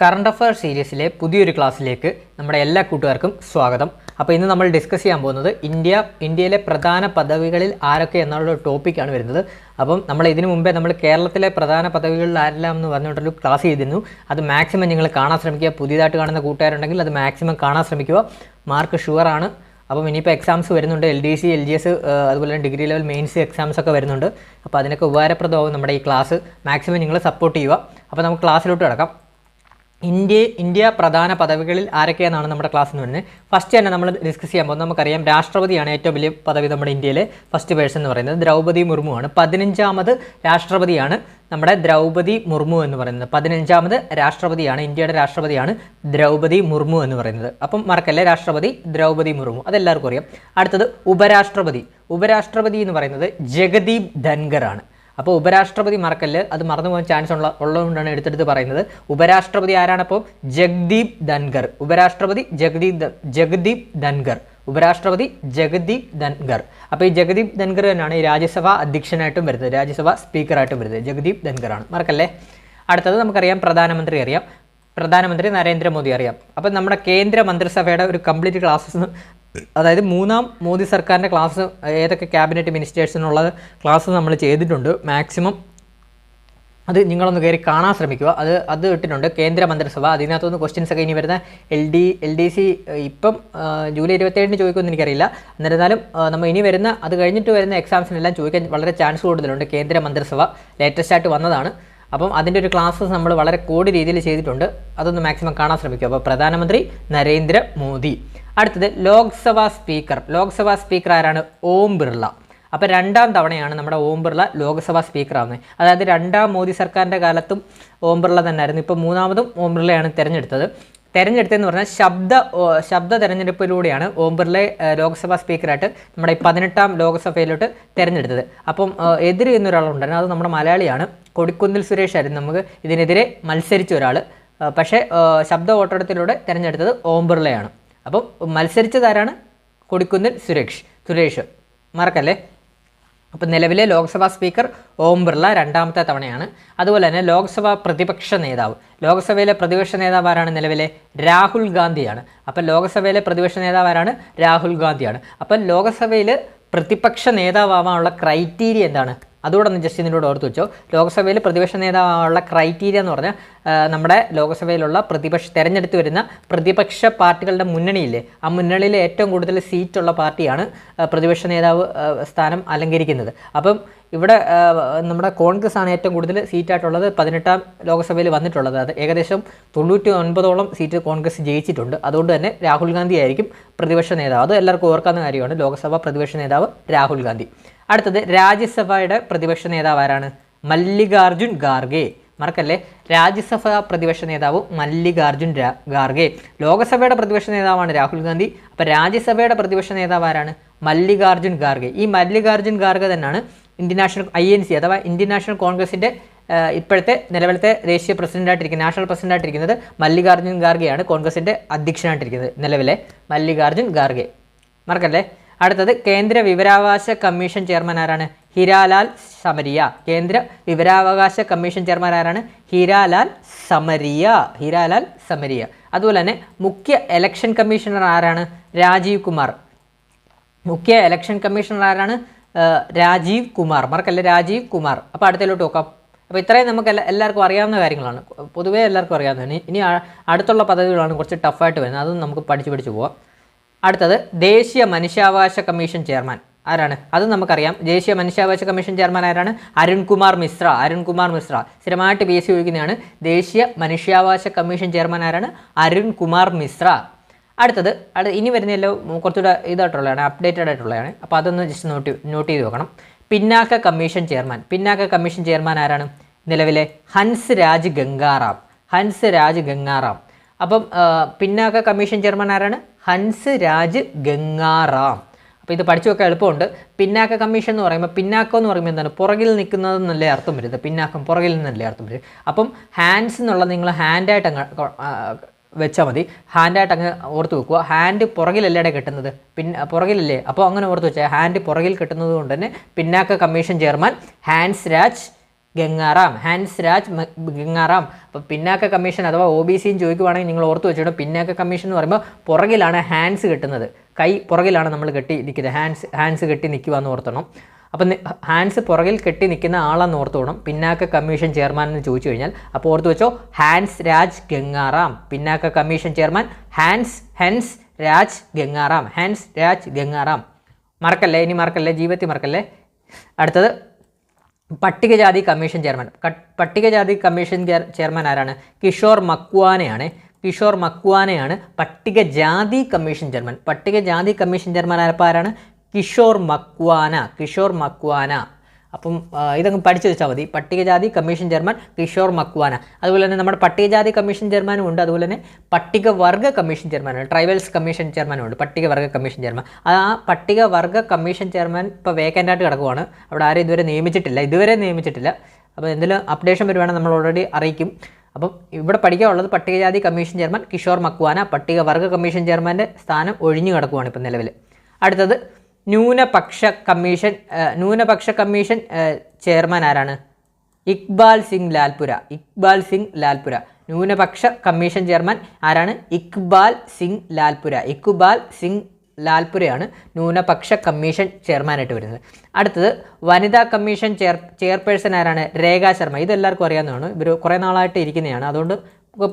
Current affair സീരീസിലെ പുതിയൊരു ക്ലാസ്സിലേക്ക് നമ്മുടെ എല്ലാ കൂട്ടുകാർക്കും സ്വാഗതം. അപ്പോൾ ഇന്ന് നമ്മൾ ഡിസ്കസ് ചെയ്യാൻ പോകുന്നത് ഇന്ത്യയിലെ പ്രധാന പദവികളിൽ ആരൊക്കെ എന്നുള്ള ടോപ്പിക്കാണ് വരുന്നത്. അപ്പം നമ്മൾ ഇതിനു മുമ്പേ നമ്മൾ കേരളത്തിലെ പ്രധാന പദവികളിൽ ആരെല്ലാം എന്ന് പറഞ്ഞുകൊണ്ടൊരു ക്ലാസ് ചെയ്തിരുന്നു. അത് മാക്സിമം നിങ്ങൾ കാണാൻ ശ്രമിക്കുക. പുതിയതായിട്ട് കാണുന്ന കൂട്ടുകാരുണ്ടെങ്കിൽ അത് മാക്സിമം കാണാൻ ശ്രമിക്കുക. മാർക്ക് ഷുവറാണ്. അപ്പം ഇനിയിപ്പോൾ എക്സാംസ് വരുന്നുണ്ട്. LDC, LGS, അതുപോലെ തന്നെ ഡിഗ്രി ലെവൽ മെയിൻസ് എക്സാംസ് ഒക്കെ വരുന്നുണ്ട്. അപ്പോൾ അതിനൊക്കെ ഉപകാരപ്രദമാകും നമ്മുടെ ഈ ക്ലാസ്. മാക്സിമം നിങ്ങൾ സപ്പോർട്ട് ചെയ്യുക. അപ്പോൾ നമുക്ക് ക്ലാസ്സിലോട്ട് കിടക്കാം. ഇന്ത്യ പ്രധാന പദവികളിൽ ആരൊക്കെയാണെന്നാണ് നമ്മുടെ ക്ലാസ് എന്ന് പറയുന്നത്. ഫസ്റ്റ് തന്നെ നമ്മൾ ഡിസ്കസ് ചെയ്യാൻ പോകുന്നത് നമുക്കറിയാം, രാഷ്ട്രപതിയാണ് ഏറ്റവും വലിയ പദവി നമ്മുടെ ഇന്ത്യയിലെ ഫസ്റ്റ് പേഴ്സൺ എന്ന് പറയുന്നത്. ദ്രൗപദി മുർമു ആണ്. 15ാമത് രാഷ്ട്രപതിയാണ് നമ്മുടെ ദ്രൗപദി മുർമു എന്ന് പറയുന്നത്. 15ാമത് രാഷ്ട്രപതിയാണ്, ഇന്ത്യയുടെ രാഷ്ട്രപതിയാണ് ദ്രൗപദി മുർമു എന്ന് പറയുന്നത്. അപ്പം മറക്കല്ലേ, രാഷ്ട്രപതി ദ്രൗപദി മുർമു, അതെല്ലാവർക്കും അറിയാം. അടുത്തത് ഉപരാഷ്ട്രപതി എന്ന് പറയുന്നത് ജഗദീപ് ധൻഖർ ആണ്. അപ്പോൾ ഉപരാഷ്ട്രപതി മറക്കല്ല്, അത് മറന്നു പോകാൻ ചാൻസ് ഉള്ളതുകൊണ്ടാണ് എടുത്തെടുത്ത് പറയുന്നത്. ഉപരാഷ്ട്രപതി ആരാണ്? അപ്പോൾ ജഗദീപ് ധൻഖർ. ഉപരാഷ്ട്രപതി ജഗദീപ് ധൻഖർ. ഉപരാഷ്ട്രപതി ജഗദീപ് ധൻഖർ. അപ്പോൾ ഈ ജഗദീപ് ധൻഖർ തന്നെയാണ് ഈ രാജ്യസഭാ അധ്യക്ഷനായിട്ടും വരുന്നത്, രാജ്യസഭാ സ്പീക്കറായിട്ടും വരുന്നത്. ജഗദീപ് ധൻഖറാണ്, മറക്കല്ലേ. അടുത്തത് നമുക്കറിയാം, പ്രധാനമന്ത്രി അറിയാം. പ്രധാനമന്ത്രി നരേന്ദ്രമോദി അറിയാം. അപ്പം നമ്മുടെ കേന്ദ്ര മന്ത്രിസഭയുടെ ഒരു കംപ്ലീറ്റ് ക്ലാസ്സസ്, അതായത് മൂന്നാം മോദി സർക്കാരിൻ്റെ ക്ലാസ്, ഏതൊക്കെ ക്യാബിനറ്റ് മിനിസ്റ്റേഴ്സിനുള്ള ക്ലാസ് നമ്മൾ ചെയ്തിട്ടുണ്ട്. മാക്സിമം അത് നിങ്ങളൊന്ന് കയറി കാണാൻ ശ്രമിക്കുക. അത് ഇട്ടിട്ടുണ്ട് കേന്ദ്ര മന്ത്രിസഭ. അതിനകത്തുനിന്ന് ക്വസ്റ്റ്യൻസ് ഒക്കെ ഇനി വരുന്ന LDC ഇപ്പം ജൂലൈ 27 ചോദിക്കുമെന്ന് എനിക്കറിയില്ല. എന്നിരുന്നാലും നമ്മൾ ഇനി വരുന്ന, അത് കഴിഞ്ഞിട്ട് വരുന്ന എക്സാംസിനെല്ലാം ചോദിക്കാൻ വളരെ ചാൻസ് കൂടുതലുണ്ട്. കേന്ദ്ര മന്ത്രിസഭ ലേറ്റസ്റ്റ് ആയിട്ട് വന്നതാണ്. അപ്പം അതിൻ്റെ ഒരു ക്ലാസ്സസ് നമ്മൾ വളരെ കോഡ് രീതിയിൽ ചെയ്തിട്ടുണ്ട്. അതൊന്ന് മാക്സിമം കാണാൻ ശ്രമിക്കുക. അപ്പോൾ പ്രധാനമന്ത്രി നരേന്ദ്ര മോദി. അടുത്തത് ലോക്സഭാ സ്പീക്കർ ആരാണ്? ഓം ബിർള. അപ്പോൾ 2ാം തവണയാണ് നമ്മുടെ ഓം ബിർള ലോക്സഭാ സ്പീക്കർ ആവുന്നത്. അതായത് 2ാം മോദി സർക്കാരിൻ്റെ കാലത്തും ഓം ബിർള തന്നെയായിരുന്നു. ഇപ്പോൾ 3ാമതും ഓം ബിർളയാണ് തിരഞ്ഞെടുത്തതെന്ന് പറഞ്ഞാൽ ശബ്ദ തെരഞ്ഞെടുപ്പിലൂടെയാണ് ഓം ബിർളയെ ലോക്സഭാ സ്പീക്കറായിട്ട് നമ്മുടെ 18ാം ലോക്സഭയിലോട്ട് തിരഞ്ഞെടുത്തത്. അപ്പം എതിര് എന്നൊരാളുണ്ടായിരുന്നു, അത് നമ്മുടെ മലയാളിയാണ്, കൊടിക്കുന്നിൽ സുരേഷ് ആയിരുന്നു നമുക്ക് ഇതിനെതിരെ മത്സരിച്ച ഒരാൾ. പക്ഷേ ശബ്ദ വോട്ടെടുപ്പിലൂടെ തിരഞ്ഞെടുത്തത് ഓം ബിർളയാണ്. അപ്പം മത്സരിച്ചതാരാണ്? കൊടിക്കുന്നിൽ സുരേഷ്, മറക്കല്ലേ. അപ്പം നിലവിലെ ലോക്സഭാ സ്പീക്കർ ഓം ബിർള 2ാമത്തെ തവണയാണ്. അതുപോലെ തന്നെ ലോക്സഭയിലെ പ്രതിപക്ഷ നേതാവ് ആരാണ്? നിലവിലെ രാഹുൽ ഗാന്ധിയാണ്. അപ്പം ലോക്സഭയിലെ പ്രതിപക്ഷ നേതാവ് ആരാണ്? രാഹുൽ ഗാന്ധിയാണ്. അപ്പം ലോക്സഭയിൽ പ്രതിപക്ഷ നേതാവാനുള്ള ക്രൈറ്റീരിയ എന്താണ്? അതുകൂടെ ഒന്ന് ജസ്റ്റ് ഇതിനോട് ഓർത്ത് വെച്ചോ. ലോക്സഭയിൽ പ്രതിപക്ഷ നേതാവാനുള്ള ക്രൈറ്റീരിയ എന്ന് പറഞ്ഞാൽ നമ്മുടെ ലോക്സഭയിലുള്ള തിരഞ്ഞെടുത്ത് വരുന്ന പ്രതിപക്ഷ പാർട്ടികളുടെ മുന്നണിയില്ലേ, ആ മുന്നണിയിലെ ഏറ്റവും കൂടുതൽ സീറ്റുള്ള പാർട്ടിയാണ് പ്രതിപക്ഷ നേതാവ് സ്ഥാനം അലങ്കരിക്കുന്നത്. അപ്പം ഇവിടെ നമ്മുടെ കോൺഗ്രസ് ആണ് ഏറ്റവും കൂടുതൽ സീറ്റായിട്ടുള്ളത്, 18ാം ലോക്സഭയിൽ വന്നിട്ടുള്ളത്. അത് ഏകദേശം 99ഓളം സീറ്റ് കോൺഗ്രസ് ജയിച്ചിട്ടുണ്ട്. അതുകൊണ്ട് തന്നെ രാഹുൽ ഗാന്ധി ആയിരിക്കും പ്രതിപക്ഷ നേതാവ്. അത് എല്ലാവർക്കും ഓർക്കാവുന്ന കാര്യമാണ്, ലോക്സഭാ പ്രതിപക്ഷ നേതാവ് രാഹുൽ ഗാന്ധി. അടുത്തത് രാജ്യസഭയുടെ പ്രതിപക്ഷ നേതാവ് ആരാണ്? മല്ലികാർജുൻ ഖാർഗെ. മറക്കല്ലേ, രാജ്യസഭാ പ്രതിപക്ഷ നേതാവ് മല്ലികാർജുൻ ഖാർഗെ. ലോക്സഭയുടെ പ്രതിപക്ഷ നേതാവാണ് രാഹുൽ ഗാന്ധി. അപ്പോൾ രാജ്യസഭയുടെ പ്രതിപക്ഷ നേതാവ് ആരാണ്? മല്ലികാർജുൻ ഖാർഗെ. ഈ മല്ലികാർജുൻ ഖാർഗെ തന്നെയാണ് ഇന്ത്യൻ നാഷണൽ INC അഥവാ ഇന്ത്യൻ നാഷണൽ കോൺഗ്രസിൻ്റെ ഇപ്പോഴത്തെ നിലവിലത്തെ ദേശീയ നാഷണൽ പ്രസിഡന്റായിട്ടിരിക്കുന്നത് മല്ലികാർജുൻ ഖാർഗെയാണ്. കോൺഗ്രസിൻ്റെ അധ്യക്ഷനായിട്ടിരിക്കുന്നത് നിലവിലെ മല്ലികാർജുൻ ഖാർഗെ, മറക്കല്ലേ. അടുത്തത് കേന്ദ്ര വിവരാവകാശ കമ്മീഷൻ ചെയർമാൻ ആരാണ്? ഹിരാലാൽ സമരിയ. കേന്ദ്ര വിവരാവകാശ കമ്മീഷൻ ചെയർമാൻ ആരാണ്? ഹിരാലാൽ സമരിയ. അതുപോലെ തന്നെ മുഖ്യ ഇലക്ഷൻ കമ്മീഷണർ ആരാണ്? രാജീവ് കുമാർ. മുഖ്യ ഇലക്ഷൻ കമ്മീഷണർ ആരാണ്? രാജീവ് കുമാർ, മറക്കല്ലേ, രാജീവ് കുമാർ. അപ്പോൾ അടുത്തതിലോട്ട് നോക്കാം. അപ്പോൾ ഇത്രയും നമുക്ക് എല്ലാവർക്കും അറിയാവുന്ന കാര്യങ്ങളാണ്, പൊതുവേ എല്ലാവർക്കും അറിയാവുന്നതാണ്. ഇനി അടുത്തുള്ള പദ്ധതികളാണ് കുറച്ച് ടഫായിട്ട് വരുന്നത്, അതും നമുക്ക് പഠിച്ചു പോവാം. അടുത്തത് ദേശീയ മനുഷ്യാവകാശ കമ്മീഷൻ ചെയർമാൻ ആരാണ്? അത് നമുക്കറിയാം. ദേശീയ മനുഷ്യാവകാശ കമ്മീഷൻ ചെയർമാൻ ആരാണ്? അരുൺകുമാർ മിശ്ര. സ്ഥിരമായിട്ട് PSC ചോദിക്കുന്നതാണ്. ദേശീയ മനുഷ്യാവകാശ കമ്മീഷൻ ചെയർമാൻ ആരാണ്? അരുൺകുമാർ മിശ്ര. അടുത്തത് ഇനി വരുന്നതെല്ലാം കുറച്ചുകൂടെ ഇതായിട്ടുള്ളതാണ്, അപ്ഡേറ്റഡ് ആയിട്ടുള്ളതാണ്. അപ്പോൾ അതൊന്ന് ജസ്റ്റ് നോട്ട് ചെയ്ത് വെക്കണം. പിന്നാക്ക കമ്മീഷൻ ചെയർമാൻ ആരാണ്? നിലവിലെ ഹൻസ് രാജ് ഗംഗാറാം. അപ്പം പിന്നാക്ക കമ്മീഷൻ ചെയർമാൻ ആരാണ്? ഹൻസ് രാജ് ഗംഗാറാം. അപ്പോൾ ഇത് പഠിച്ചു വെക്കാൻ എളുപ്പമുണ്ട്. പിന്നാക്ക കമ്മീഷൻ എന്ന് പറയുമ്പോൾ എന്താണ്? പുറകിൽ നിൽക്കുന്നതെന്നല്ലേ അർത്ഥം വരുന്നത്. പിന്നാക്കം പുറകിൽ നിന്നല്ലേ അർത്ഥം വരും. അപ്പം ഹാൻഡ്സ് എന്നുള്ള നിങ്ങൾ ഹാൻഡായിട്ട് വെച്ചാൽ മതി. ഹാൻഡായിട്ട് അങ്ങ് ഓർത്ത് വെക്കുക. ഹാൻഡ് പുറകിലല്ലേ കെട്ടുന്നത്, പുറകിലല്ലേ. അപ്പോൾ അങ്ങനെ ഓർത്ത് വെച്ചാൽ ഹാൻഡ് പുറകിൽ കെട്ടുന്നത് കൊണ്ട് തന്നെ പിന്നാക്ക കമ്മീഷൻ ചെയർമാൻ ഹാൻസ് രാജ് ഗംഗാറാം, ഹാൻസ് രാജ് ഗംഗാറാം. അപ്പോൾ പിന്നാക്ക കമ്മീഷൻ അഥവാ OBCയും ചോദിക്കുവാണെങ്കിൽ നിങ്ങൾ ഓർത്ത് വെച്ചിട്ട് പിന്നാക്ക കമ്മീഷൻ എന്ന് പറയുമ്പോൾ പുറകിലാണ് ഹാൻഡ്സ് കെട്ടുന്നത്, കൈ പുറകിലാണ് നമ്മൾ കെട്ടി നിൽക്കുന്നത്, ഹാൻഡ്സ് കെട്ടി നിൽക്കുക എന്ന് ഓർത്തണം. അപ്പം ഹാൻഡ്സ് പുറകിൽ കെട്ടി നിൽക്കുന്ന ആളെന്ന് ഓർത്ത് വേണം പിന്നാക്ക കമ്മീഷൻ ചെയർമാൻ എന്ന് ചോദിച്ചു കഴിഞ്ഞാൽ. അപ്പോൾ ഓർത്ത് വെച്ചോ, ഹാൻസ് രാജ് ഗംഗാറാം, പിന്നാക്ക കമ്മീഷൻ ചെയർമാൻ ഹൻസ് രാജ് ഗംഗാറാം, ഹാൻസ് രാജ് ഗംഗാറാം. മറക്കല്ലേ, ഇനി മറക്കല്ലേ, ജീവിതത്തിൽ മറക്കല്ലേ. അടുത്തത് പട്ടികജാതി കമ്മീഷൻ ചെയർമാൻ. പട്ടികജാതി കമ്മീഷൻ ചെയർമാൻ ആരാണ്? കിഷോർ മക്വാനയാണ്. കിഷോർ മക്വാനയാണ് പട്ടികജാതി കമ്മീഷൻ ചെയർമാൻ. പട്ടികജാതി കമ്മീഷൻ ചെയർമാൻ ആരാണ്? കിഷോർ മക്വാന. അപ്പം ഇതങ്ങ് പഠിച്ചു വെച്ചാൽ മതി. പട്ടികജാതി കമ്മീഷൻ ചെയർമാൻ കിഷോർ മക്വാന. അതുപോലെ തന്നെ നമ്മുടെ പട്ടികജാതി കമ്മീഷൻ ചെയർമാനും ഉണ്ട്. അതുപോലെ തന്നെ പട്ടികവർഗ കമ്മീഷൻ ചെയർമാനുണ്ട്, ട്രൈബൽസ് കമ്മീഷൻ ചെയർമാനും ഉണ്ട്, പട്ടികവർഗ കമ്മീഷൻ ചെയർമാൻ. ആ പട്ടികവർഗ കമ്മീഷൻ ചെയർമാൻ ഇപ്പോൾ വേക്കൻ്റായിട്ട് കിടക്കുവാണ്. അവിടെ ആരും ഇതുവരെ നിയമിച്ചിട്ടില്ല. അപ്പോൾ എന്തെങ്കിലും അപ്ഡേഷൻ വരുവാണെങ്കിൽ നമ്മൾ ഓൾറെഡി അറിയിക്കും. അപ്പം ഇവിടെ പഠിക്കാനുള്ളത് പട്ടികജാതി കമ്മീഷൻ ചെയർമാൻ കിഷോർ മക്വാന, പട്ടികവർഗ കമ്മീഷൻ ചെയർമാൻ്റെ സ്ഥാനം ഒഴിഞ്ഞു കിടക്കുവാണ് ഇപ്പം നിലവിൽ. അടുത്തത് ന്യൂനപക്ഷ കമ്മീഷൻ ചെയർമാൻ ആരാണ്? ഇക്ബാൽ സിംഗ് ലാൽപുര. ന്യൂനപക്ഷ കമ്മീഷൻ ചെയർമാൻ ആരാണ്? ഇക്ബാൽ സിംഗ് ലാൽപുരയാണ് ന്യൂനപക്ഷ കമ്മീഷൻ ചെയർമാനായിട്ട് വരുന്നത്. അടുത്തത് വനിതാ കമ്മീഷൻ ചെയർപേഴ്സൺ ആരാണ്? രേഖാ ശർമ്മ. ഇതെല്ലാവർക്കും അറിയാവുന്നതാണ്, ഇവർ കുറേ നാളായിട്ട് ഇരിക്കുന്നതാണ്, അതുകൊണ്ട്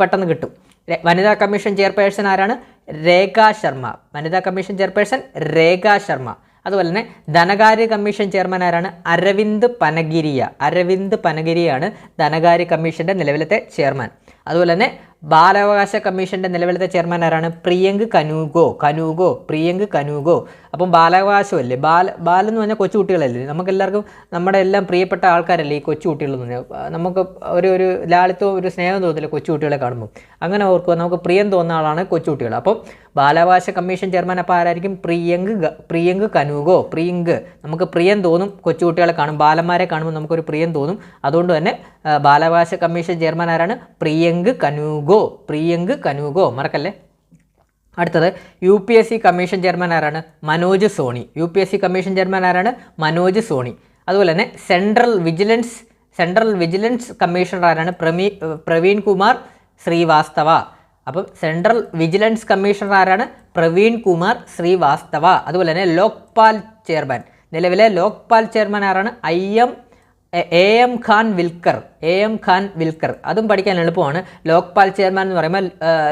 പെട്ടെന്ന് കിട്ടും. വനിതാ കമ്മീഷൻ ചെയർപേഴ്സൺ ആരാണ്? രേഖാ ശർമ്മ. അതുപോലെ തന്നെ ധനകാര്യ കമ്മീഷൻ ചെയർമാൻ ആരാണ്? അരവിന്ദ് പനഗിരിയാണ് ധനകാര്യ കമ്മീഷൻ്റെ നിലവിലത്തെ ചെയർമാൻ. അതുപോലെ തന്നെ ബാലാവകാശ കമ്മീഷൻ്റെ നിലവിലത്തെ ചെയർമാൻ ആരാണ്? പ്രിയങ്ക് കനൂഗോ. അപ്പം ബാലാവകാശമല്ലേ, ബാലെന്ന് പറഞ്ഞാൽ കൊച്ചുകുട്ടികളല്ലേ, നമുക്കെല്ലാവർക്കും നമ്മുടെ എല്ലാം പ്രിയപ്പെട്ട ആൾക്കാരല്ലേ ഈ കൊച്ചുകുട്ടികളെന്ന് പറഞ്ഞാൽ. നമുക്ക് ഒരു ലാളിത്യവും ഒരു സ്നേഹം തോന്നില്ല കൊച്ചുകുട്ടികളെ കാണുമ്പോൾ. അങ്ങനെ ഓർക്കുക, നമുക്ക് പ്രിയം തോന്നുന്ന ആളാണ് കൊച്ചുകുട്ടികൾ. അപ്പം ബാലാവകാശ കമ്മീഷൻ ചെയർമാൻ അപ്പോൾ ആരായിരിക്കും? പ്രിയങ്ക് കനൂഗോ. നമുക്ക് പ്രിയം തോന്നും കൊച്ചുകുട്ടികളെ കാണും, ബാലന്മാരെ കാണുമ്പോൾ നമുക്കൊരു പ്രിയം തോന്നും. അതുകൊണ്ട് തന്നെ ബാലാവകാശ കമ്മീഷൻ ചെയർമാൻ ആരാണ്? പ്രിയങ്ക് കനൂഗോ. മറക്കല്ലേ. അടുത്തത് UPSC കമ്മീഷൻ ചെയർമാൻ ആരാണ്? മനോജ് സോണി. അതുപോലെ തന്നെ സെൻട്രൽ വിജിലൻസ് കമ്മീഷണർ ആരാണ്? പ്രവീൺ കുമാർ ശ്രീവാസ്തവ. അപ്പം സെൻട്രൽ വിജിലൻസ് കമ്മീഷണർ ആരാണ്? പ്രവീൺ കുമാർ ശ്രീവാസ്തവ. അതുപോലെ തന്നെ നിലവിലെ ലോക്പാൽ ചെയർമാൻ ആരാണ്? AM ഖാൻ വിൽക്കർ. അതും പഠിക്കാൻ എളുപ്പമാണ്. ലോക്പാൽ ചെയർമാൻ എന്ന് പറയുമ്പോൾ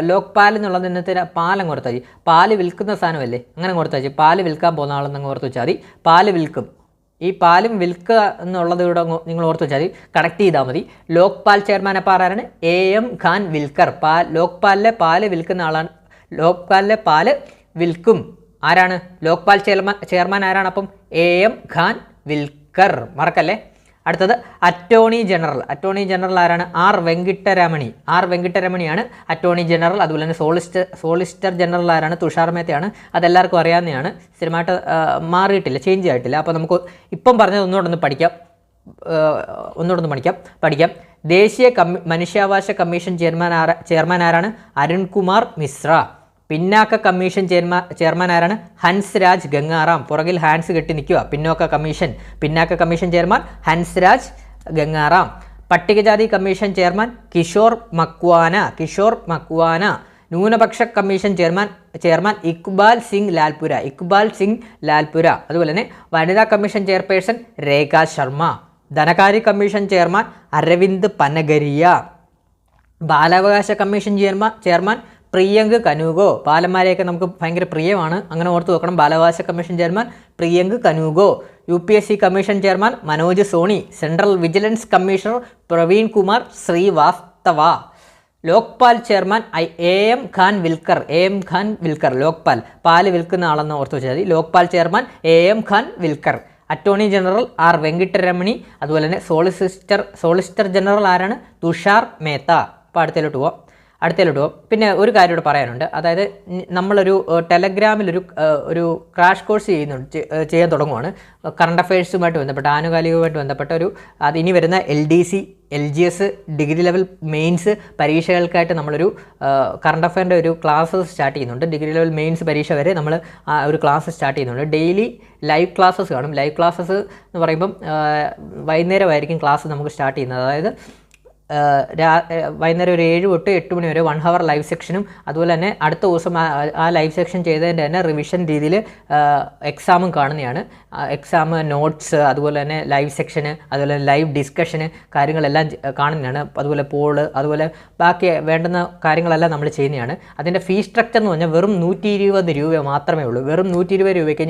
ലോക്പാൽ എന്നുള്ളത് ഇന്നത്തെ പാലം കൊടുത്താൽ മതി, പാല് വിൽക്കുന്ന സാധനമല്ലേ, അങ്ങനെ കൊടുത്താൽ മതി. പാല് വിൽക്കാൻ പോകുന്ന ആളെന്നങ്ങ് ഓർത്ത് വെച്ചാൽ മതി. പാല് വിൽക്കും, ഈ പാലും വിൽക്കുക എന്നുള്ളത് ഇവിടെ നിങ്ങൾ ഓർത്ത് വെച്ചാൽ കണക്ട് ചെയ്താൽ മതി. ലോക്പാൽ ചെയർമാൻ അപ്പോൾ ആരാണ്? AM ഖാൻ വിൽക്കർ. ലോക്പാലിലെ പാല് വിൽക്കുന്ന ആളാണ്. ലോക്പാലിലെ പാല് വിൽക്കും ആരാണ്? ലോക്പാൽ ചെയർമാൻ ആരാണ്? അപ്പം AM ഖാൻ വിൽക്കർ. മറക്കല്ലേ. അടുത്തത് അറ്റോർണി ജനറൽ ആരാണ്? ആർ വെങ്കിട്ടരമണിയാണ് അറ്റോർണി ജനറൽ. അതുപോലെ തന്നെ സോളിസിറ്റർ ജനറൽ ആരാണ്? തുഷാർ മേത്തയാണ്. അതെല്ലാവർക്കും അറിയാവുന്നതാണ്, സ്ഥിരമായിട്ട് മാറിയിട്ടില്ല, ചേഞ്ച് ആയിട്ടില്ല. അപ്പോൾ നമുക്ക് ഇപ്പം പറഞ്ഞത് ഒന്നുകൂടെ പഠിക്കാം. ദേശീയ മനുഷ്യാവകാശ കമ്മീഷൻ ചെയർമാൻ ആരാണ്? അരുൺകുമാർ മിശ്ര. പിന്നാക്ക കമ്മീഷൻ ചെയർമാൻ ആരാണ്? ഹൻസ് രാജ് ഗംഗാറാം. പുറകിൽ ഹാൻസ് കെട്ടി നിൽക്കുക, പിന്നാക്ക കമ്മീഷൻ ചെയർമാൻ ഹൻസ് രാജ് ഗംഗാറാം. പട്ടികജാതി കമ്മീഷൻ ചെയർമാൻ കിഷോർ മക്വാന. ന്യൂനപക്ഷ കമ്മീഷൻ ചെയർമാൻ ഇക്ബാൽ സിംഗ് ലാൽപുര. അതുപോലെ തന്നെ വനിതാ കമ്മീഷൻ ചെയർപേഴ്സൺ രേഖാ ശർമ്മ. ധനകാര്യ കമ്മീഷൻ ചെയർമാൻ അരവിന്ദ് പനഗരിയ. ബാലാവകാശ കമ്മീഷൻ ചെയർമാൻ പ്രിയങ്ക് കനൂഗോ. ബാലന്മാരെയൊക്കെ നമുക്ക് ഭയങ്കര പ്രിയമാണ്, അങ്ങനെ ഓർത്ത് വെക്കണം. ബാലാവകാശ commission chairman Priyank Kanoongo. UPSC commission chairman Manoj Soni. Central vigilance commissioner Praveen Kumar Srivastava. Lokpal chairman AM Khanwilkar. Lokpal പാല് വിൽക്കുന്ന ആളെന്ന് ഓർത്ത് വെച്ചാൽ മതി. Lokpal chairman AM Khanwilkar. Attorney general R Venkataramani. അതുപോലെ തന്നെ സോളിസിറ്റർ ജനറൽ ആരാണ്? തുഷാർ മേത്ത. അപ്പോൾ അടുത്തതിലോട്ട് പോവാം. അടുത്തതിലോട്ട് പോകും. പിന്നെ ഒരു കാര്യം കൂടെ പറയാനുണ്ട്. അതായത് നമ്മളൊരു ടെലഗ്രാമിലൊരു ക്രാഷ് കോഴ്സ് ചെയ്യാൻ തുടങ്ങുവാണ്. കറണ്ട് അഫയേഴ്സുമായിട്ട് ബന്ധപ്പെട്ട ആനുകാലികവുമായിട്ട് ബന്ധപ്പെട്ട അത് ഇനി വരുന്ന LDC LGS degree level mains പരീക്ഷകൾക്കായിട്ട് നമ്മളൊരു കറണ്ട് അഫയറിൻ്റെ ഒരു ക്ലാസ് സ്റ്റാർട്ട് ചെയ്യുന്നുണ്ട്. ഡിഗ്രി ലെവൽ മെയിൻസ് പരീക്ഷ വരെ നമ്മൾ ഒരു ക്ലാസ് സ്റ്റാർട്ട് ചെയ്യുന്നുണ്ട്. ഡെയിലി ലൈവ് ക്ലാസ്സസ് കാണും. ലൈവ് ക്ലാസ്സസ് എന്ന് പറയുമ്പം വൈകുന്നേരമായിരിക്കും ക്ലാസ് നമുക്ക് സ്റ്റാർട്ട് ചെയ്യുന്നത്. അതായത് വൈകുന്നേരം ഒരു 7 തൊട്ട് 8 മണി വരെ 1 ഹവർ ലൈവ് സെക്ഷനും അതുപോലെ തന്നെ അടുത്ത ദിവസം ആ ലൈവ് സെക്ഷൻ ചെയ്തതിൻ്റെ തന്നെ റിവിഷൻ രീതിയിൽ എക്സാമും കാണുന്നതാണ്. എക്സാം നോട്ട്സ് അതുപോലെ തന്നെ ലൈവ് സെക്ഷന് അതുപോലെ ലൈവ് ഡിസ്കഷന് കാര്യങ്ങളെല്ലാം കാണുന്നതാണ്. അതുപോലെ പോള് അതുപോലെ ബാക്കി വേണ്ടുന്ന കാര്യങ്ങളെല്ലാം നമ്മൾ ചെയ്യുന്നതാണ്. അതിൻ്റെ ഫീ സ്ട്രക്ചർ എന്ന് പറഞ്ഞാൽ വെറും 120 രൂപ മാത്രമേ ഉള്ളൂ. വെറും 120 രൂപയ്ക്ക്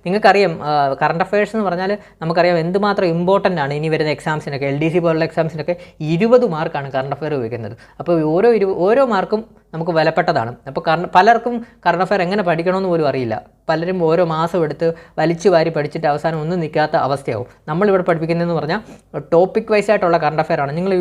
നിങ്ങൾക്കറിയാം കറണ്ട് അഫയേഴ്സ് എന്ന് പറഞ്ഞാൽ നമുക്കറിയാം എന്തുമാത്രം ഇമ്പോർട്ടൻ്റ് ആണ്. ഇനി വരുന്ന എക്സാംസിനൊക്കെ LDC പോലുള്ള എക്സാംസിനൊക്കെ 20 മാർക്കാണ് കറണ്ട് അഫയർ ഉപയോഗിക്കുന്നത്. അപ്പോൾ ഓരോ മാർക്കും നമുക്ക് വിലപ്പെട്ടതാണ്. അപ്പോൾ പലർക്കും കറണ്ട് അഫയർ എങ്ങനെ പഠിക്കണമെന്ന് പോലും അറിയില്ല. പലരും ഓരോ മാസം എടുത്ത് വലിച്ചു വാരി പഠിച്ചിട്ട് അവസാനം ഒന്നും നിൽക്കാത്ത അവസ്ഥയാവും. നമ്മളിവിടെ പഠിപ്പിക്കുന്നതെന്ന് പറഞ്ഞാൽ ടോപ്പിക് വൈസ് ആയിട്ടുള്ള കറണ്ട് അഫയർ ആണ്. നിങ്ങൾ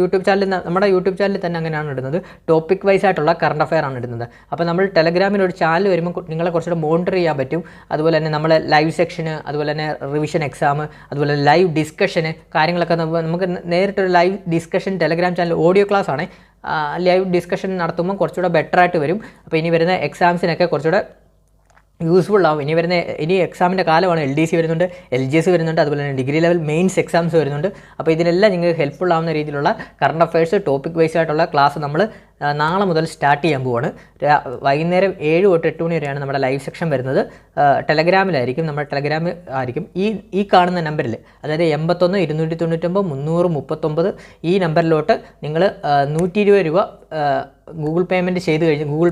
നമ്മുടെ യൂട്യൂബ് ചാനലിൽ തന്നെ അങ്ങനെയാണ് ഇടുന്നത്. ടോപ്പിക് വൈസ് ആയിട്ടുള്ള കറണ്ട് അഫയർ ആണ് ഇടുന്നത്. അപ്പോൾ നമ്മൾ ടെലഗ്രാമിൽ ഒരു ചാനൽ വരുമ്പോൾ നിങ്ങളെ കുറച്ചുകൂടെ മോണിറ്റർ ചെയ്യാൻ പറ്റും. അതുപോലെ തന്നെ നമ്മൾ ലൈവ് സെക്ഷന് അതുപോലെ തന്നെ റിവിഷൻ എക്സാം അതുപോലെ ലൈവ് ഡിസ്കഷന് കാര്യങ്ങളൊക്കെ നമുക്ക് നേരിട്ടൊരു live discussion Telegram channel audio class ആണ്. ലൈവ് ഡിസ്കഷൻ നടത്തുമ്പോൾ കുറച്ചുകൂടെ ബെറ്റർ ആയിട്ട് വരും. അപ്പോൾ ഇനി വരുന്ന എക്സാംസിനൊക്കെ കുറച്ചുകൂടെ യൂസ്ഫുൾ ആവും. ഇനി എക്സാമിൻ്റെ കാലമാണ്. LDC വരുന്നുണ്ട്, LGS വരുന്നുണ്ട്, അതുപോലെ തന്നെ ഡിഗ്രി ലെവൽ മെയിൻസ് എക്സാംസ് വരുന്നുണ്ട്. അപ്പോൾ ഇതിനെല്ലാം നിങ്ങൾക്ക് ഹെൽപ്ഫുൾ ആവുന്ന രീതിയിലുള്ള കറണ്ട് അഫയേഴ്സ് ടോപ്പിക് വൈസ് ആയിട്ടുള്ള ക്ലാസ് നമ്മൾ നാളെ മുതൽ സ്റ്റാർട്ട് ചെയ്യാൻ പോവാണ്. വൈകുന്നേരം 7 തൊട്ട് 8 മണി വരെയാണ് നമ്മുടെ ലൈവ് സെക്ഷൻ വരുന്നത്. ടെലഗ്രാമിലായിരിക്കും. നമ്മുടെ ടെലഗ്രാമിൽ ആയിരിക്കും ഈ കാണുന്ന നമ്പറിൽ, അതായത് 81 299 339 ഈ നമ്പറിലോട്ട് നിങ്ങൾ 120 രൂപ ഗൂഗിൾ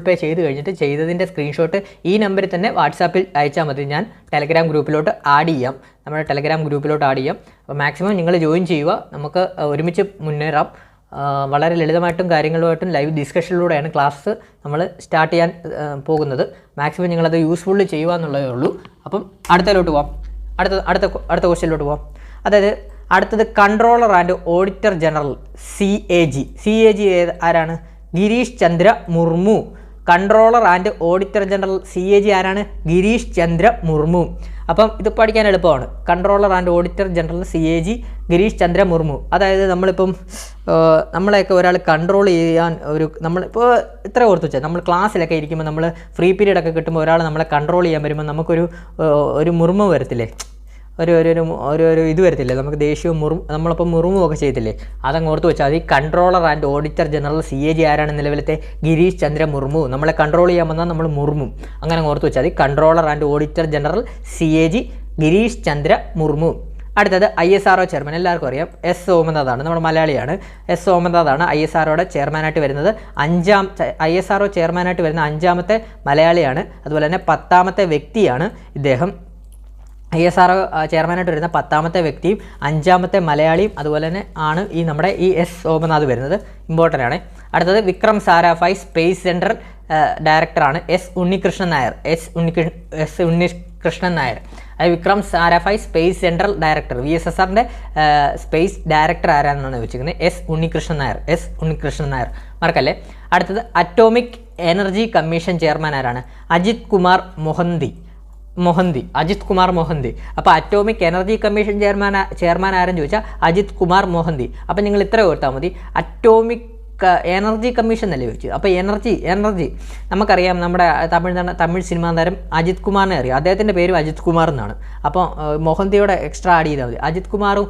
പേ ചെയ്ത് കഴിഞ്ഞിട്ട് ചെയ്തതിൻ്റെ സ്ക്രീൻഷോട്ട് ഈ നമ്പറിൽ തന്നെ വാട്സാപ്പിൽ അയച്ചാൽ മതി. ഞാൻ ടെലഗ്രാം ഗ്രൂപ്പിലോട്ട് ആഡ് ചെയ്യാം. നമ്മുടെ ടെലഗ്രാം ഗ്രൂപ്പിലോട്ട് ആഡ് ചെയ്യാം. അപ്പോൾ മാക്സിമം നിങ്ങൾ ജോയിൻ ചെയ്യുക. നമുക്ക് ഒരുമിച്ച് മുന്നേറാം. വളരെ ലളിതമായിട്ടും കാര്യങ്ങളുമായിട്ടും ലൈവ് ഡിസ്കഷനിലൂടെയാണ് ക്ലാസ് നമ്മൾ സ്റ്റാർട്ട് ചെയ്യാൻ പോകുന്നത്. മാക്സിമം നിങ്ങളത് യൂസ്ഫുള്ളി ചെയ്യുക എന്നുള്ളതേ ഉള്ളൂ. അപ്പം അടുത്തതിലോട്ട് പോവാം. അടുത്ത ക്വസ്റ്റ്യനിലോട്ട് പോവാം. അതായത് അടുത്തത് controller and auditor general CAG ആരാണ്? Girish Chandra Murmu. Controller and auditor general CAG ആരാണ്? ഗിരീഷ് ചന്ദ്ര മുർമു. അപ്പം ഇത് പഠിക്കാൻ എളുപ്പമാണ്. Controller and auditor general CAG Girish Chandra Murmu. അതായത് നമ്മളെയൊക്കെ ഒരാൾ കൺട്രോൾ ചെയ്യാൻ നമ്മളിപ്പോൾ ഇത്ര ഓർത്ത് വെച്ചാൽ നമ്മൾ ക്ലാസ്സിലൊക്കെ ഇരിക്കുമ്പോൾ നമ്മൾ ഫ്രീ പീരീഡൊക്കെ കിട്ടുമ്പോൾ ഒരാൾ നമ്മളെ കൺട്രോൾ ചെയ്യാൻ വരുമ്പോൾ നമുക്കൊരു മുർമു വരത്തില്ലേ? ഒരു ഇത് വരത്തില്ലേ? നമുക്ക് ദേഷ്യവും നമ്മളിപ്പോൾ മുറുമുമൊക്കെ ചെയ്തില്ലേ? അതങ്ങ് ഓർത്ത് വെച്ചാൽ മതി. Controller and auditor general CAG ആരാണ്? നിലവിലത്തെ ഗിരീഷ് ചന്ദ്ര മുർമു. നമ്മളെ കൺട്രോൾ ചെയ്യാൻ വന്നാൽ നമ്മൾ മുർമും. അങ്ങനെ ഓർത്ത് വെച്ചാൽ മതി. Controller and auditor general CAG Girish Chandra Murmu. അടുത്തത് ISRO ചെയർമാൻ. എല്ലാവർക്കും അറിയാം, S സോമനാഥാണ്. നമ്മുടെ മലയാളിയാണ്. S സോമനാഥാണ് ISROയുടെ ചെയർമാനായിട്ട് വരുന്നത്. ISRO ചെയർമാനായിട്ട് വരുന്ന 5ാമത്തെ മലയാളിയാണ്. അതുപോലെ തന്നെ 10ാമത്തെ വ്യക്തിയാണ് ഇദ്ദേഹം. ISRO ചെയർമാനായിട്ട് വരുന്ന 10ാമത്തെ വ്യക്തിയും 5ാമത്തെ മലയാളിയും അതുപോലെ തന്നെ ആണ് നമ്മുടെ S സോമനാഥ് വരുന്നത്. ഇമ്പോർട്ടൻ്റ് ആണ്. അടുത്തത് വിക്രം സാരാഭായ് സ്പേസ് സെൻറ്റർ ഡയറക്ടറാണ് S ഉണ്ണികൃഷ്ണൻ നായർ. അത് Vikram Sarabhai space central director. VSSRന്റെ സ്പേസ് ഡയറക്ടർ ആരാണെന്നാണ് ചോദിച്ചിരിക്കുന്നത്? S ഉണ്ണികൃഷ്ണൻ നായർ. മറക്കല്ലേ. അടുത്തത് അറ്റോമിക് എനർജി കമ്മീഷൻ ചെയർമാൻ ആരാണ്? അജിത് കുമാർ മൊഹന്തി. അപ്പോൾ അറ്റോമിക് എനർജി കമ്മീഷൻ ചെയർമാൻ ആരെന്ന് ചോദിച്ചാൽ അജിത് കുമാർ മൊഹന്തി. അപ്പോൾ നിങ്ങൾ ഇത്ര ഓർത്താൽ മതി. അറ്റോമിക് എനർജി കമ്മീഷൻ എന്നല്ലേ ചോദിച്ചു. അപ്പോൾ എനർജി നമുക്കറിയാം. നമ്മുടെ തമിഴ് സിനിമാ താരം അജിത് കുമാറിനെ അറിയാം. അദ്ദേഹത്തിൻ്റെ പേരും അജിത് കുമാർ എന്നാണ്. അപ്പോൾ മൊഹന്തിയോടെ എക്സ്ട്രാ ആഡ് ചെയ്താൽ മതി. അജിത് കുമാറും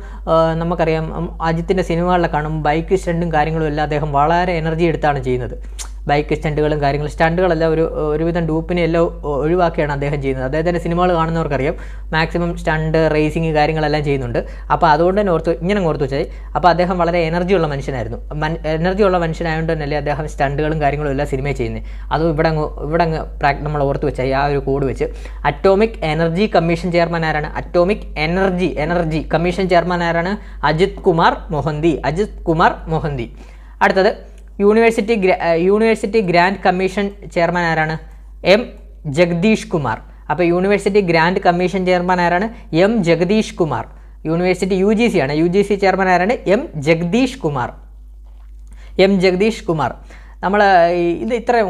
നമുക്കറിയാം, അജിത്തിൻ്റെ സിനിമകളിലെ കാണും ബൈക്ക് സ്റ്റണ്ടും കാര്യങ്ങളും എല്ലാം അദ്ദേഹം വളരെ എനർജി എടുത്താണ് ചെയ്യുന്നത്. ബൈക്ക് സ്റ്റണ്ടുകളെല്ലാം ഒരുവിധം ഡൂപ്പിനെ എല്ലാം ഒഴിവാക്കിയാണ് അദ്ദേഹം ചെയ്യുന്നത്. അദ്ദേഹത്തിൻ്റെ സിനിമകൾ കാണുന്നവർക്കറിയാം, മാക്സിമം സ്റ്റണ്ട് റേസിങ് കാര്യങ്ങളെല്ലാം ചെയ്യുന്നുണ്ട്. അപ്പോൾ അതുകൊണ്ട് തന്നെ ഇങ്ങനെ ഓർത്ത് വെച്ചാൽ, അപ്പോൾ അദ്ദേഹം വളരെ എനർജിയുള്ള മനുഷ്യനായിരുന്നു. എനർജിയുള്ള മനുഷ്യനായതുകൊണ്ട് തന്നെയല്ലേ അദ്ദേഹം സ്റ്റണ്ടുകളും കാര്യങ്ങളും എല്ലാം സിനിമയിൽ ചെയ്യുന്നത്. അതും ഇവിടെ നമ്മൾ ഓർത്ത് വെച്ചാൽ ആ ഒരു കോഡ് വെച്ച്. അറ്റോമിക് എനർജി കമ്മീഷൻ ചെയർമാൻ ആരാണ്? അറ്റോമിക് എനർജി കമ്മീഷൻ ചെയർമാൻ ആരാണ്? അജിത് കുമാർ മൊഹന്തി. അടുത്തത് യൂണിവേഴ്സിറ്റി ഗ്രാൻഡ് കമ്മീഷൻ ചെയർമാൻ ആരാണ്? M ജഗദീഷ് കുമാർ. അപ്പോൾ യൂണിവേഴ്സിറ്റി ഗ്രാൻഡ് കമ്മീഷൻ ചെയർമാൻ ആരാണ്? M Jagdish Kumar. University UGC ആണ്. UGC ചെയർമാൻ ആരാണ്? M ജഗദീഷ് കുമാർ. നമ്മൾ ഇത് ഇത്രയും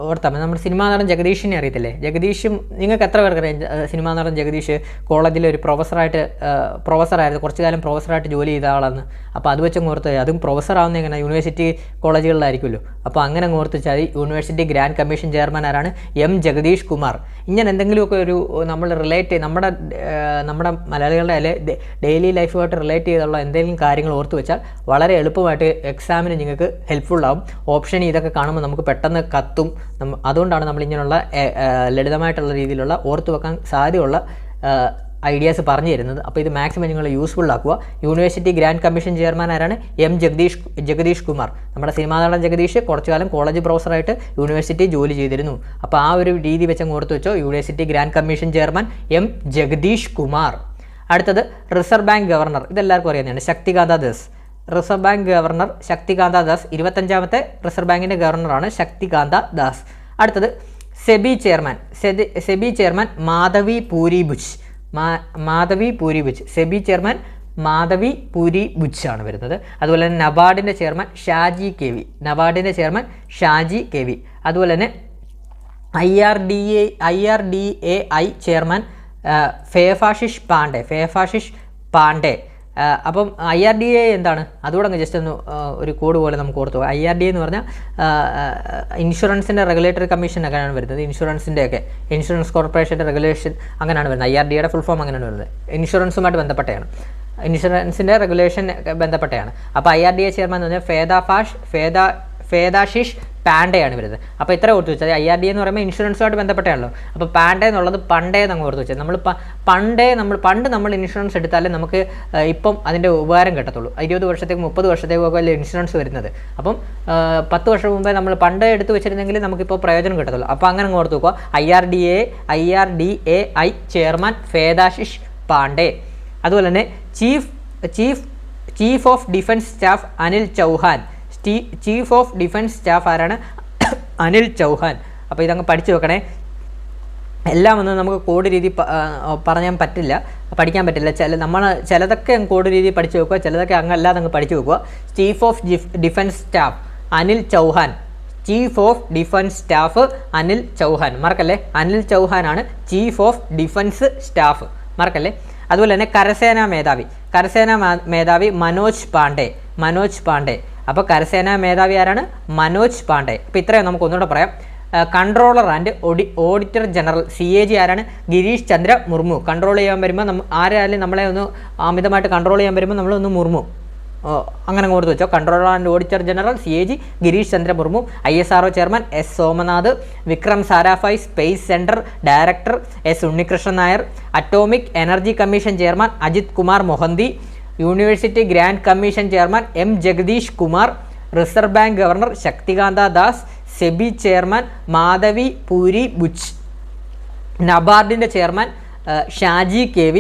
ഓർത്താൽ മതി. നമ്മുടെ സിനിമാ നടൻ ജഗദീഷിനെ അറിയത്തില്ലേ? ജഗദീഷും നിങ്ങൾക്ക് എത്ര പേർക്കറിയാം? സിനിമാ നടൻ ജഗദീഷ് കോളേജിൽ ഒരു പ്രൊഫസറായിരുന്നു, കുറച്ച് കാലം പ്രൊഫസറായിട്ട് ജോലി ചെയ്ത ആളാണ്. അപ്പോൾ അത് വെച്ച് ഓർത്ത് അതും പ്രൊഫസറാവുന്ന എങ്ങനെ യൂണിവേഴ്സിറ്റി കോളേജുകളിലായിരിക്കുമല്ലോ. അപ്പോൾ അങ്ങനെ ഓർത്ത് വെച്ചാൽ യൂണിവേഴ്സിറ്റി ഗ്രാൻഡ് കമ്മീഷൻ ചെയർമാൻ ആരാണ്? എം ജഗദീഷ് കുമാർ. ഇങ്ങനെ എന്തെങ്കിലുമൊക്കെ ഒരു നമ്മൾ നമ്മുടെ മലയാളികളുടെ അല്ലെങ്കിൽ ഡെയിലി ലൈഫുമായിട്ട് റിലേറ്റ് ചെയ്തുള്ള എന്തെങ്കിലും കാര്യങ്ങൾ ഓർത്ത് വെച്ചാൽ വളരെ എളുപ്പമായിട്ട് എക്സാമിന് നിങ്ങൾക്ക് ഹെൽപ്ഫുൾ ആവും. ഓപ്ഷൻ ഇതൊക്കെ കാണുമ്പോൾ നമുക്ക് പെട്ടെന്ന് കത്തും. അതുകൊണ്ടാണ് നമ്മളിങ്ങനെയുള്ള ലളിതമായിട്ടുള്ള രീതിയിലുള്ള ഓർത്ത് വെക്കാൻ സാധ്യതയുള്ള ഐഡിയാസ് പറഞ്ഞു തരുന്നത്. അപ്പോൾ ഇത് മാക്സിമം നിങ്ങൾ യൂസ്ഫുൾ ആക്കുക. യൂണിവേഴ്സിറ്റി ഗ്രാൻഡ് കമ്മീഷൻ ചെയർമാൻ ആരാണ്? എം ജഗദീഷ് കുമാർ. നമ്മുടെ സിനിമാ നടൻ ജഗദീഷ് കുറച്ചു കാലം കോളേജ് പ്രൊഫസറായിട്ട് യൂണിവേഴ്സിറ്റി ജോലി ചെയ്തിരുന്നു. അപ്പോൾ ആ ഒരു രീതി വെച്ച് ഓർത്ത് വെച്ചോ, university grant commission chairman M Jagadesh Kumar. അടുത്തത് റിസർവ് ബാങ്ക് ഗവർണർ. ഇതെല്ലാവർക്കും അറിയാവുന്നതാണ്, Shaktikanta Das. Reserve bank governor Shaktikanta Das 25ാമത്തെ റിസർവ് ബാങ്കിൻ്റെ ഗവർണറാണ് ശക്തികാന്ത ദാസ്. അടുത്തത് സെബി ചെയർമാൻ മാധവി പൂരി ബുച്ച്. സെബി ചെയർമാൻ മാധവി പൂരി ബുച്ച് ആണ് വരുന്നത്. അതുപോലെ തന്നെ നബാർഡിൻ്റെ ചെയർമാൻ ഷാജി കെ വി. അതുപോലെ തന്നെ IRDAI ചെയർമാൻ ഫേഫാഷിഷ് പാണ്ഡെ. അപ്പം IRDA എന്താണ്? അതുകൂടെ അങ്ങ് ജസ്റ്റ് ഒന്ന് ഒരു കോഡ് പോലെ നമുക്ക് ഓർത്തു. IRDA എന്ന് പറഞ്ഞാൽ ഇൻഷുറൻസിൻ്റെ റെഗുലേറ്ററി കമ്മീഷൻ ഒക്കെയാണ് വരുന്നത്. ഇൻഷുറൻസ് കോർപ്പറേഷൻ്റെ റെഗുലേഷൻ അങ്ങനെയാണ് വരുന്നത്. IRDAയുടെ ഫുൾ ഫോം അങ്ങനെയാണ് വരുന്നത്. ഇൻഷുറൻസുമായിട്ട് ബന്ധപ്പെട്ടാണ്, ഇൻഷുറൻസിൻ്റെ റെഗുലേഷൻ ബന്ധപ്പെട്ടാണ്. അപ്പോൾ IRDA ചെയർമാൻ എന്ന് പറഞ്ഞാൽ ഫേദാഷിഷ് പാണ്ഡെയാണ് വരുന്നത്. അപ്പോൾ ഇത്ര ഓർത്ത് വെച്ചാൽ IRDA എന്ന് പറയുമ്പോൾ ഇൻഷുറൻസുമായിട്ട് ബന്ധപ്പെട്ടാണല്ലോ. അപ്പോൾ പാണ്ഡെ എന്നുള്ളത് പണ്ടേ നമ്മൾ ഓർത്ത് വെച്ചാൽ പണ്ട് നമ്മൾ ഇൻഷുറൻസ് എടുത്താലേ നമുക്ക് ഇപ്പം അതിൻ്റെ ഉപകാരം കിട്ടത്തുള്ളൂ. 20 വർഷത്തേക്ക് 30 വർഷത്തേക്കൊക്കെ അല്ലേ ഇൻഷുറൻസ് വരുന്നത്. അപ്പം 10 വർഷം മുമ്പേ നമ്മൾ പണ്ട് എടുത്ത് വെച്ചിരുന്നെങ്കിൽ നമുക്കിപ്പോൾ പ്രയോജനം കിട്ടത്തുള്ളൂ. അപ്പോൾ അങ്ങനെ ഓർത്ത് വെക്കുക. IRDAI ചെയർമാൻ ഫേദാഷിഷ് പാണ്ഡെ. അതുപോലെ തന്നെ chief of defence staff Anil Chauhan. Chief of defence staff ആരാണ്? അനിൽ ചൗഹാൻ. അപ്പോൾ ഇതങ്ങ് പഠിച്ചു വെക്കണേ. എല്ലാം ഒന്നും നമുക്ക് കോഡ് രീതി പഠിക്കാൻ പറ്റില്ല. ചിലതൊക്കെ കോഡ് രീതി പഠിച്ചു വെക്കുക, ചിലതൊക്കെ അങ്ങല്ലാതെ അങ്ങ് പഠിച്ചു വെക്കുക. Chief of defence staff Anil Chauhan. മറക്കല്ലേ, അനിൽ ചൗഹാനാണ് ചീഫ് ഓഫ് ഡിഫൻസ് സ്റ്റാഫ്. മറക്കല്ലേ. അതുപോലെ തന്നെ കരസേനാ മേധാവി മനോജ് പാണ്ഡെ. അപ്പോൾ കരസേനാ മേധാവി ആരാണ്? മനോജ് പാണ്ഡെ. അപ്പോൾ ഇത്രയും നമുക്ക് ഒന്നുകൂടെ പറയാം. Controller and auditor general CAG ആരാണ്? ഗിരീഷ് ചന്ദ്ര മുർമു. കൺട്രോൾ ചെയ്യാൻ വരുമ്പോൾ ആരായാലും നമ്മളെ ഒന്ന് അമിതമായിട്ട് കൺട്രോൾ ചെയ്യാൻ വരുമ്പോൾ നമ്മളൊന്ന് മുർമു അങ്ങനെ ഓർത്ത് വെച്ചോ. Controller and auditor general CAG Girish Chandra Murmu. ISRO chairman S Somanath. Vikram Sarabhai space centre director S Unnikrishnan Nair. Atomic energy commission chairman Ajit Kumar Mohanty. University grant commission chairman M Jagdish Kumar. Reserve bank governor Shaktikanta Das. SEBI chairman Madhabi Puri Buch. നബാർഡിൻ്റെ chairman Shaji KV.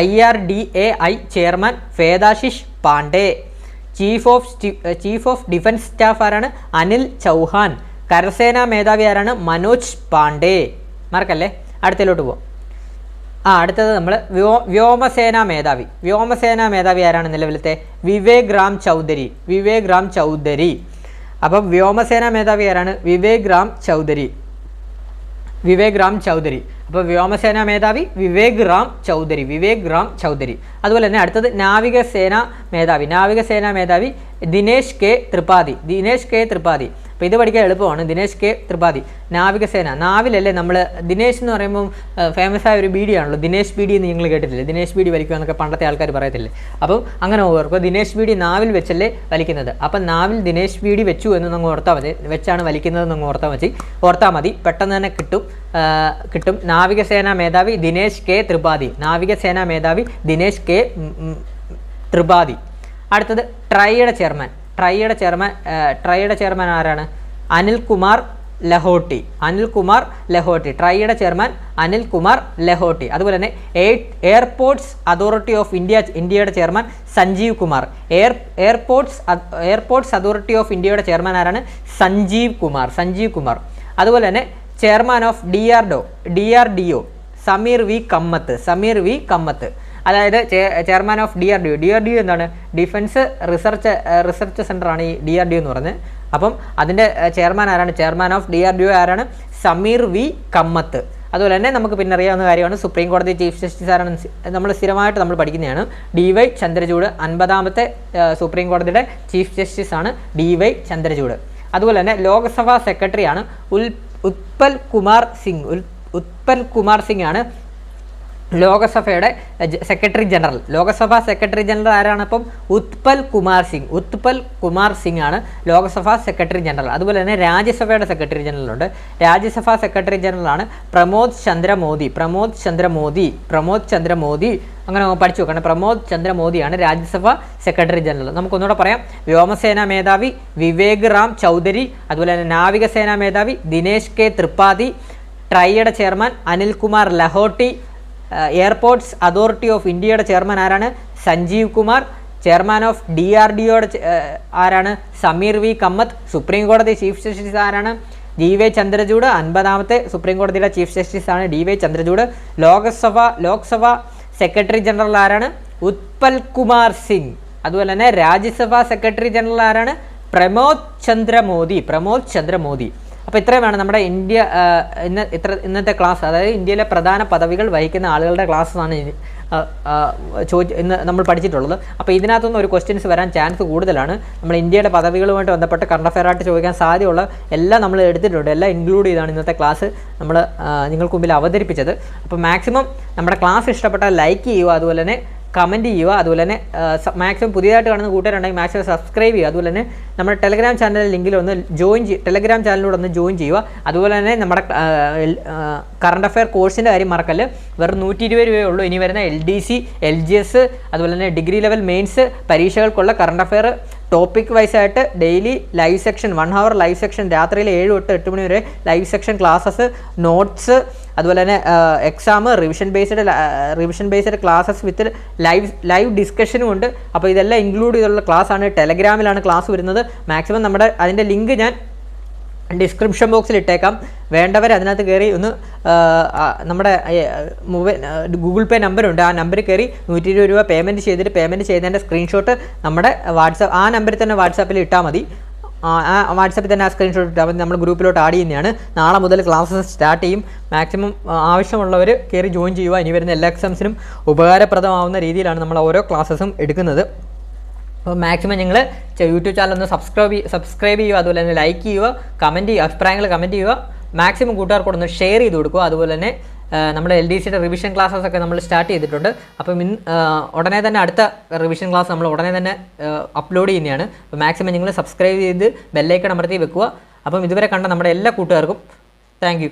IRDAI chairman ഫേദാഷിഷ് Panda. Chief of defence staff ആരാണ്? അനിൽ ചൗഹാൻ. കരസേനാ മേധാവി ആരാണ്? മനോജ് പാണ്ഡെ. മറക്കല്ലേ. അടുത്തതിലോട്ട് പോവാം. അടുത്തത് നമ്മൾ വ്യോമസേനാ മേധാവി ആരാണ് നിലവിലത്തെ? വിവേക് രാം ചൗധരി. അപ്പം വ്യോമസേനാ മേധാവി ആരാണ്? വിവേക് രാം ചൗധരി. അപ്പോൾ വ്യോമസേനാ മേധാവി വിവേക് രാം ചൗധരി. അതുപോലെ തന്നെ അടുത്തത് നാവികസേനാ മേധാവി ദിനേശ് കെ ത്രിപാഠി. അപ്പോൾ ഇത് പഠിക്കാൻ എളുപ്പമാണ്. ദിനേശ് കെ ത്രിപാഠി. നാവിലല്ലേ നമ്മൾ ദിനേശ് എന്ന് പറയുമ്പം ഫേമസ് ആയ ഒരു ബീഡിയാണല്ലോ, ദിനേശ് ബീഡി എന്ന് നിങ്ങൾ കേട്ടിട്ടില്ലേ? ദിനേശ് ബീഡി വലിക്കുക എന്നൊക്കെ പണ്ടത്തെ ആൾക്കാർ പറയത്തില്ലേ? അപ്പം അങ്ങനെ ഓർക്കുക, ദിനേശ് ബീഡി നാവിൽ വെച്ചല്ലേ വലിക്കുന്നത്. അപ്പം നാവിൽ ദിനേശ് ബീഡി വെച്ചു എന്ന് നമ്മൾ വെച്ചാണ് വലിക്കുന്നതെന്ന് ഓർത്താൽ മതി. പെട്ടെന്ന് തന്നെ കിട്ടും. നാവികസേനാ മേധാവി ദിനേശ് കെ ത്രിപാഠി. അടുത്തത് ട്രൈയുടെ ചെയർമാൻ ആരാണ്? അനിൽകുമാർ ലഹോട്ടി. ട്രൈയുടെ ചെയർമാൻ അനിൽകുമാർ ലഹോട്ടി. അതുപോലെ തന്നെ എയർപോർട്ട്സ് അതോറിറ്റി ഓഫ് ഇന്ത്യയുടെ chairman Sanjeev Kumar. Airports authority of ഇന്ത്യയുടെ ചെയർമാൻ ആരാണ്? സഞ്ജീവ് കുമാർ. അതുപോലെ തന്നെ chairman of DRDO Sameer V Kamath. അതായത് ചെയർമാൻ ഓഫ് DRDO എന്താണ്? ഡിഫൻസ് റിസർച്ച് സെൻ്ററാണ് ഈ DRDO എന്ന് പറഞ്ഞത്. അപ്പം അതിൻ്റെ ചെയർമാൻ ആരാണ്? ചെയർമാൻ ഓഫ് DRDO ആരാണ്? സമീർ വി കമ്മത്ത്. അതുപോലെ തന്നെ നമുക്ക് പിന്നെ അറിയാവുന്ന കാര്യമാണ് സുപ്രീം കോടതി ചീഫ് ജസ്റ്റിസ് ആരാണ്? നമ്മൾ സ്ഥിരമായിട്ട് നമ്മൾ പഠിക്കുന്നതാണ് DY ചന്ദ്രചൂഡ്. 50ാമത്തെ സുപ്രീം കോടതിയുടെ ചീഫ് ജസ്റ്റിസ് ആണ് DY ചന്ദ്രചൂഡ്. അതുപോലെ തന്നെ ലോക്സഭാ സെക്രട്ടറിയാണ് ഉത്പൽ കുമാർ സിംഗ് ആണ് ലോകസഭയുടെ സെക്രട്ടറി ജനറൽ. ലോകസഭാ സെക്രട്ടറി ജനറൽ ആരാണ്? അപ്പം ഉത്പൽ കുമാർ സിംഗ് ആണ് ലോകസഭാ സെക്രട്ടറി ജനറൽ. അതുപോലെ തന്നെ രാജ്യസഭയുടെ സെക്രട്ടറി ജനറൽ ഉണ്ട്. രാജ്യസഭാ സെക്രട്ടറി ജനറലാണ് പ്രമോദ് ചന്ദ്ര മോദി. അങ്ങനെ പഠിച്ചു വെക്കണം. പ്രമോദ് ചന്ദ്ര മോദിയാണ് രാജ്യസഭ സെക്രട്ടറി ജനറൽ. നമുക്കൊന്നുകൂടെ പറയാം. വ്യോമസേനാ മേധാവി വിവേക് റാം ചൗധരി. അതുപോലെ തന്നെ നാവികസേനാ മേധാവി ദിനേശ് കെ ത്രിപാഠി. ട്രൈയുടെ chairman Anilkumar Lahoti. Airports authority of ഇന്ത്യയുടെ ചെയർമാൻ ആരാണ്? സഞ്ജീവ് കുമാർ. ചെയർമാൻ ഓഫ് DRDOയുടെ ആരാണ്? സമീർ വി കമ്മത്ത്. സുപ്രീം കോടതി ചീഫ് ജസ്റ്റിസ് ആരാണ്? DY ചന്ദ്രചൂഡ്. 50ാമത്തെ സുപ്രീം കോടതിയുടെ ചീഫ് ജസ്റ്റിസ് ആണ് DY Chandrachud. Lok Sabha secretary general ആരാണ്? ഉത്പൽ കുമാർ സിംഗ്. അതുപോലെ തന്നെ രാജ്യസഭാ സെക്രട്ടറി ജനറൽ ആരാണ്? പ്രമോദ് ചന്ദ്ര മോദി. അപ്പോൾ ഇത്രയുമാണ് നമ്മുടെ ഇന്നത്തെ ക്ലാസ്. അതായത് ഇന്ത്യയിലെ പ്രധാന പദവികൾ വഹിക്കുന്ന ആളുകളുടെ ക്ലാസ്സാണ് ഇന്ന് നമ്മൾ പഠിച്ചിട്ടുള്ളത്. അപ്പോൾ ഇതിനകത്തുനിന്ന് ഒരു ക്വസ്റ്റ്യൻസ് വരാൻ ചാൻസ് കൂടുതലാണ്. നമ്മൾ ഇന്ത്യയുടെ പദവികളുമായിട്ട് ബന്ധപ്പെട്ട് കറണ്ട് അഫെയർ ആയിട്ട് ചോദിക്കാൻ സാധ്യതയുള്ള എല്ലാം നമ്മൾ എടുത്തിട്ടുണ്ട്. എല്ലാം ഇൻക്ലൂഡ് ചെയ്താണ് ഇന്നത്തെ ക്ലാസ് നമ്മൾ നിങ്ങൾക്ക് മുമ്പിൽ അവതരിപ്പിച്ചത്. അപ്പോൾ മാക്സിമം നമ്മുടെ ക്ലാസ് ഇഷ്ടപ്പെട്ടാൽ ലൈക്ക് ചെയ്യുക, അതുപോലെ തന്നെ കമൻറ്റ് ചെയ്യുക. അതുപോലെ തന്നെ മാക്സിമം പുതിയതായിട്ട് കാണുന്ന കൂട്ടുകാരുണ്ടെങ്കിൽ മാക്സിമം സബ്സ്ക്രൈബ് ചെയ്യുക. അതുപോലെ തന്നെ നമ്മുടെ ടെലഗ്രാം ചാനൽ ലിങ്കിൽ ഒന്ന് ടെലഗ്രാം ചാനലിലൂടെ ഒന്ന് ജോയിൻ ചെയ്യുക. അതുപോലെ തന്നെ നമ്മുടെ കറണ്ട് അഫെയർ കോഴ്സിൻ്റെ കാര്യം മറക്കല്ല്. വെറും 120 രൂപയേ ഉള്ളൂ. ഇനി വരുന്ന LDC, LGS, അതുപോലെ തന്നെ ഡിഗ്രി ലെവൽ മെയിൻസ് പരീക്ഷകൾക്കുള്ള കറണ്ട് അഫെയർ ടോപ്പിക് വൈസ് ആയിട്ട് daily live section 1 hour live section, രാത്രിയിൽ 7 തൊട്ട് 8 മണി വരെ ലൈവ് സെക്ഷൻ ക്ലാസ്സസ്, നോട്ട്സ്, അതുപോലെ തന്നെ exam, revision based classes with live ഡിസ്കഷനും ഉണ്ട്. അപ്പോൾ ഇതെല്ലാം ഇൻക്ലൂഡ് ചെയ്തുള്ള ക്ലാസ്സാണ്. ടെലഗ്രാമിലാണ് ക്ലാസ് വരുന്നത്. മാക്സിമം അതിൻ്റെ ലിങ്ക് ഞാൻ ഡിസ്ക്രിപ്ഷൻ ബോക്സിൽ ഇട്ടേക്കാം. വേണ്ടവർ അതിനകത്ത് കയറി ഒന്ന് നമ്മുടെ ഗൂഗിൾ പേ നമ്പറുണ്ട്. ആ നമ്പറിൽ കയറി 120 രൂപ പേയ്മെൻറ്റ് ചെയ്തതിൻ്റെ സ്ക്രീൻഷോട്ട് നമ്മുടെ ആ നമ്പറിൽ തന്നെ വാട്സാപ്പിൽ ഇട്ടാൽ മതി. വാട്സാപ്പിൽ തന്നെ ആ സ്ക്രീൻഷോട്ട് ഇട്ടാൽ മതി. നമ്മൾ ഗ്രൂപ്പിലോട്ട് ആഡ് ചെയ്യുന്നതാണ്. നാളെ മുതൽ ക്ലാസ്സസ് സ്റ്റാർട്ട് ചെയ്യും. മാക്സിമം ആവശ്യമുള്ളവർ കയറി ജോയിൻ ചെയ്യുക. ഇനി വരുന്ന എല്ലാ എക്സാംസിനും ഉപകാരപ്രദമാവുന്ന രീതിയിലാണ് നമ്മൾ ഓരോ ക്ലാസ്സസും എടുക്കുന്നത്. അപ്പോൾ മാക്സിമം നിങ്ങൾ യൂട്യൂബ് ചാനൽ ഒന്ന് സബ്സ്ക്രൈബ് ചെയ്യുക. അതുപോലെ തന്നെ ലൈക്ക് ചെയ്യുക, കമൻറ്റ് ചെയ്യുക, അഭിപ്രായങ്ങൾ കമൻറ്റ് ചെയ്യുക. മാക്സിമം കൂട്ടുകാർക്കൂടെ ഒന്ന് ഷെയർ ചെയ്ത് കൊടുക്കുക. അതുപോലെ തന്നെ നമ്മുടെ LDCയുടെ റിവിഷൻ ക്ലാസ്സസ് ഒക്കെ നമ്മൾ സ്റ്റാർട്ട് ചെയ്തിട്ടുണ്ട്. അപ്പം ഉടനെ തന്നെ അടുത്ത റിവിഷൻ ക്ലാസ് നമ്മൾ ഉടനെ തന്നെ അപ്ലോഡ് ചെയ്യുന്നതാണ്. അപ്പോൾ മാക്സിമം നിങ്ങൾ സബ്സ്ക്രൈബ് ചെയ്ത് ബെല്ലൈക്കൺ അമർത്തി വെക്കുക. അപ്പം ഇതുവരെ കണ്ട നമ്മുടെ എല്ലാ കൂട്ടുകാർക്കും താങ്ക് യു.